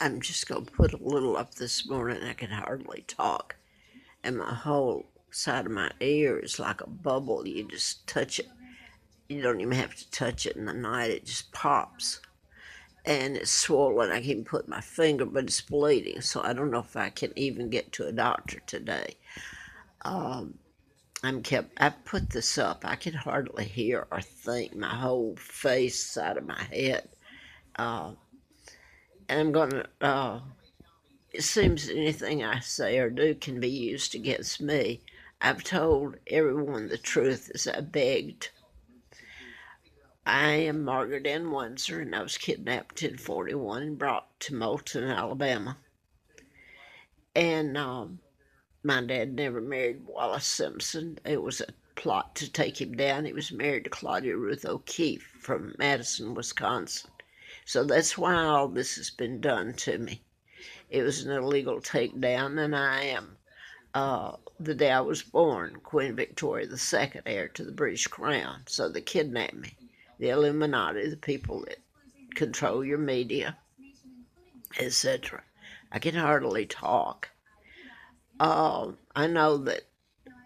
I'm just going to put a little up this morning. I can hardly talk, and my whole side of my ear is like a bubble. You just touch it. You don't even have to touch it in the night. It just pops. And it's swollen. I can put my finger, but it's bleeding. So I don't know if I can even get to a doctor today. Um, I put this up. I can hardly hear or think. My whole face, side of my head. Uh, and I'm going to it seems anything I say or do can be used against me. I've told everyone the truth as I begged. I am Margaret Ann Windsor, and I was kidnapped in 41 and brought to Moulton, Alabama. And my dad never married Wallace Simpson. It was a plot to take him down. He was married to Claudia Ruth O'Keefe from Madison, Wisconsin. So that's why all this has been done to me. It was an illegal takedown, and I am the day I was born, Queen Victoria II, heir to the British Crown. So they kidnapped me. The Illuminati, the people that control your media, etc. I can hardly talk. I know that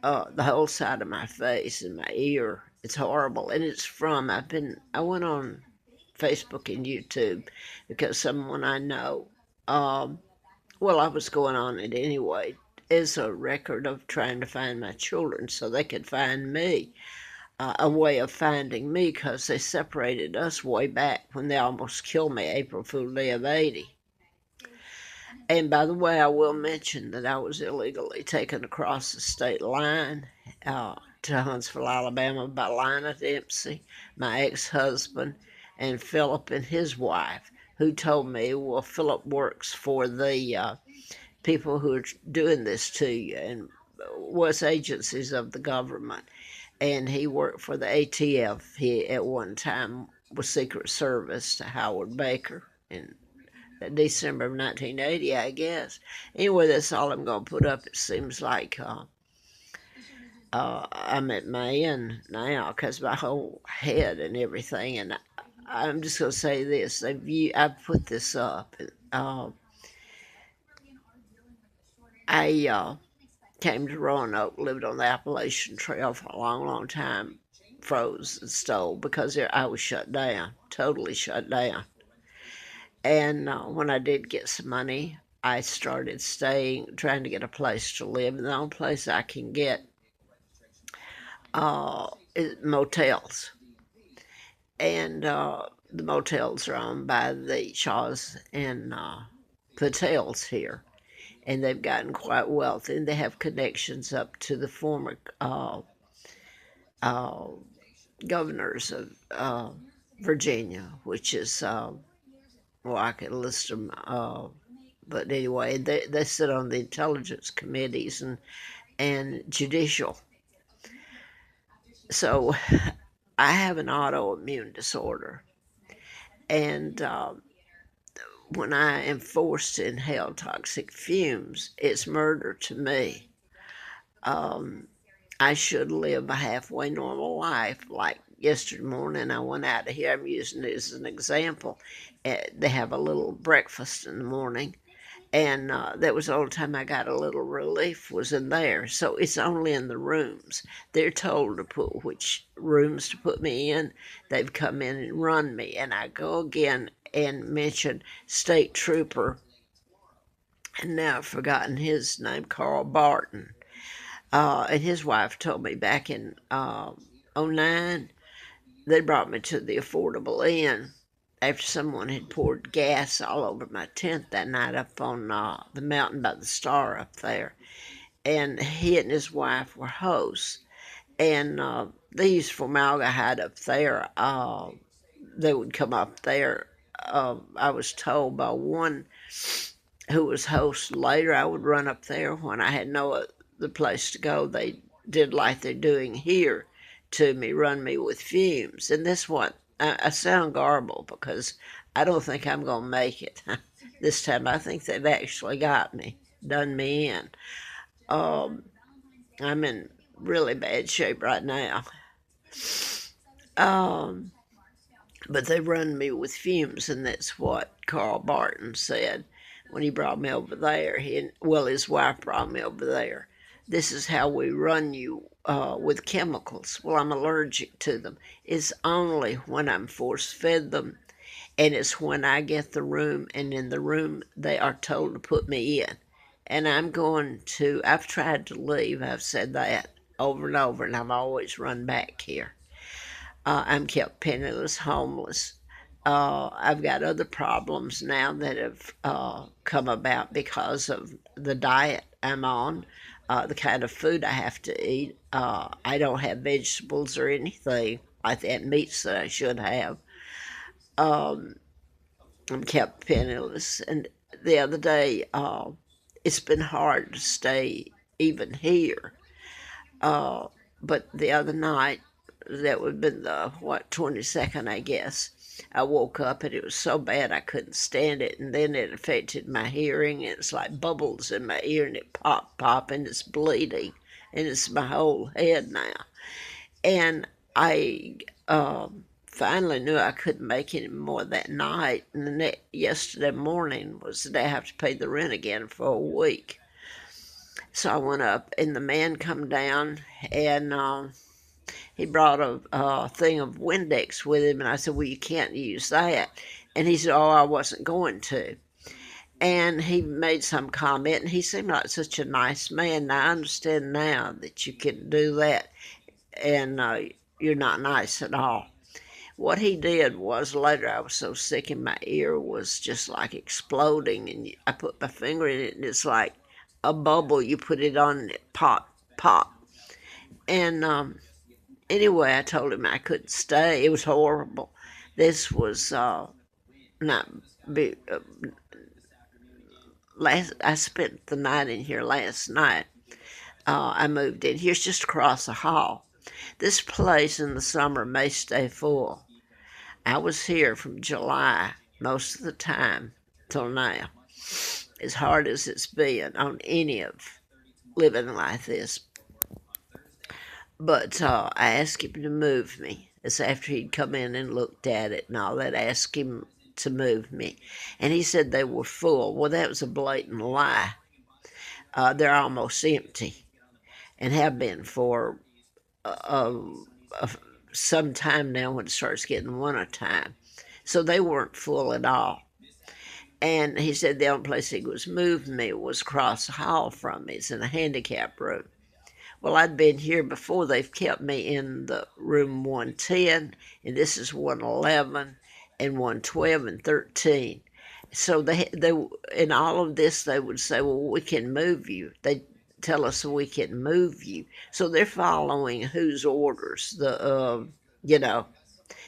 the whole side of my face and my ear, it's horrible, and it's from. I went on Facebook and YouTube because someone I know, I was going on it anyway, as a record of trying to find my children so they could find me, a way of finding me because they separated us way back when they almost killed me, April Fool Day of 80. And by the way, I will mention that I was illegally taken across the state line to Huntsville, Alabama by Lionel Dempsey, my ex-husband, and Philip and his wife, who told me, well, Philip works for the people who are doing this to you and was agencies of the government. And he worked for the ATF. He, at one time, was Secret Service to Howard Baker in December of 1980, I guess. Anyway, that's all I'm going to put up. It seems like I'm at my end now because my whole head and everything. And I'm just going to say this. I've put this up. I came to Roanoke, lived on the Appalachian Trail for a long, long time, froze and stole because I was shut down, totally shut down. And when I did get some money, I started trying to get a place to live. And the only place I can get is motels. And the motels are owned by the Shaws and Patels here. And they've gotten quite wealthy. And they have connections up to the former uh, governors of Virginia, which is, I could list them. But anyway, they sit on the intelligence committees and judicial. So I have an autoimmune disorder. And when I am forced to inhale toxic fumes, it's murder to me. Um, I should live a halfway normal life. Like yesterday morning, I went out of here. I'm using it as an example. They have a little breakfast in the morning, and that was the only time I got a little relief was in there. So it's only in the rooms. They're told to put which rooms to put me in. They've come in and run me, and I go again and mention State Trooper, and now I've forgotten his name, Carl Barton. And his wife told me back in '09, they brought me to the Affordable Inn after someone had poured gas all over my tent that night up on the mountain by the Star up there. And he and his wife were hosts. And they used formaldehyde up there. They would come up there. I was told by one who was host later, I would run up there when I had no other place to go. They did like they're doing here to me, run me with fumes. And that's what I sound garbled because I don't think I'm going to make it this time. I think they've actually got me, done me in. Um, I'm in really bad shape right now. Um, but they run me with fumes, and that's what Carl Barton said. when he brought me over there. His wife brought me over there. This is how we run you with chemicals. Well, I'm allergic to them. It's only when I'm force fed them, and it's when I get the room, and in the room they are told to put me in. And I've tried to leave, I've said that over and over, and I've always run back here. I'm kept penniless, homeless. I've got other problems now that have come about because of the diet I'm on, the kind of food I have to eat. I don't have vegetables or anything like that, meats that I should have. Um, I'm kept penniless. And the other day, it's been hard to stay even here. Uh, but the other night, that would have been the, 22nd, I guess. I woke up and it was so bad I couldn't stand it. And then it affected my hearing. It's like bubbles in my ear and it pop, and it's bleeding. And it's my whole head now. And I finally knew I couldn't make any more that night. And yesterday morning was the day I have to pay the rent again for a week. So I went up, and the man come down, and he brought a thing of Windex with him, and I said, "Well, you can't use that." And he said, "Oh, I wasn't going to." And he made some comment, and he seemed like such a nice man. And I understand now that you can do that, and you're not nice at all. What he did was later, I was so sick, and my ear was just like exploding, and I put my finger in it, and it's like a bubble. You put it on, and it pop. And anyway, I told him I couldn't stay. It was horrible. This was not be, last. I spent the night in here last night. I moved in. Here's just across the hall. This place in the summer may stay full. I was here from July most of the time till now. As hard as it's been on any of living like this. But I asked him to move me. It's after he'd come in and looked at it and all that. I asked him to move me. And he said they were full. Well, that was a blatant lie. They're almost empty and have been for uh, some time now when it starts getting winter time. So they weren't full at all. And he said the only place he was moving me was across the hall from me. It's in a handicap room. Well, I'd been here before. They've kept me in the room 110, and this is 111 and 112 and 13. So they in all of this, they would say, well, we can move you. They tell us we can move you. So they're following whose orders? You know,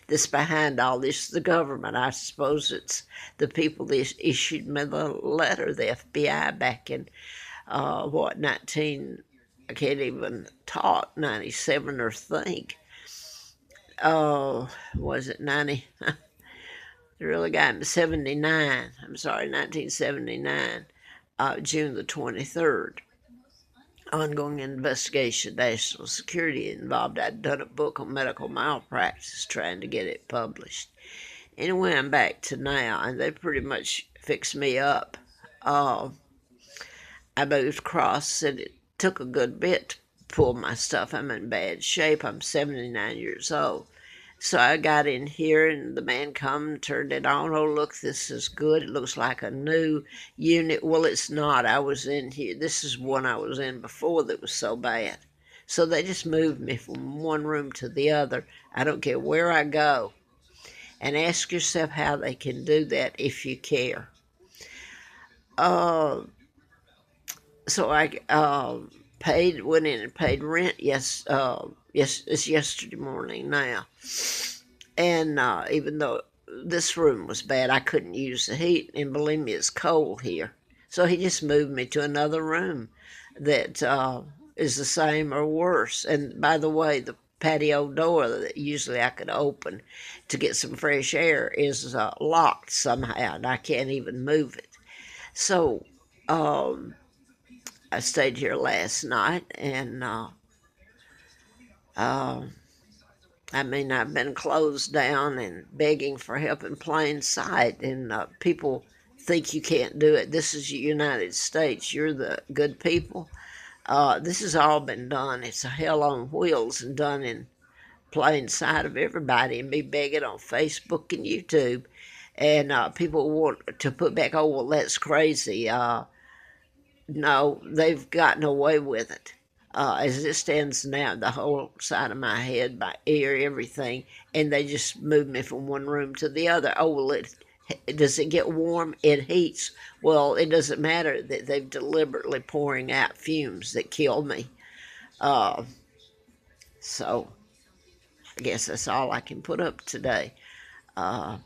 that's behind all this, the government. I suppose it's the people that issued me the letter, the FBI, back in, 19, I can't even talk, 97 or think. Oh, was it 90? It really got me, 79. I'm sorry, 1979, June the 23rd. Ongoing investigation, national security involved. I'd done a book on medical malpractice trying to get it published. Anyway, I'm back to now, and they pretty much fixed me up. I moved across, and it took a good bit to pull my stuff. I'm in bad shape. I'm 79 years old. So I got in here, and the man come and turned it on. Oh, look, this is good. It looks like a new unit. Well, it's not. I was in here. This is one I was in before that was so bad. So they just moved me from one room to the other. I don't care where I go. And ask yourself how they can do that if you care. So I went in and paid rent. Yes, it's yesterday morning now. And even though this room was bad, I couldn't use the heat, and believe me, it's cold here. So he just moved me to another room that is the same or worse. And by the way, the patio door that usually I could open to get some fresh air is locked somehow, and I can't even move it. So I stayed here last night, and I mean, I've been closed down and begging for help in plain sight, and people think you can't do it. This is the United States. You're the good people. This has all been done. It's a hell on wheels and done in plain sight of everybody, and be begging on Facebook and YouTube. And people want to put back, oh, well, that's crazy. No, they've gotten away with it. As it stands now, the whole side of my head, my ear, everything, and they just move me from one room to the other. Oh, well, does it get warm? It heats. Well, it doesn't matter that they've deliberately pouring out fumes that kill me. Uh, so I guess that's all I can put up today. Uh,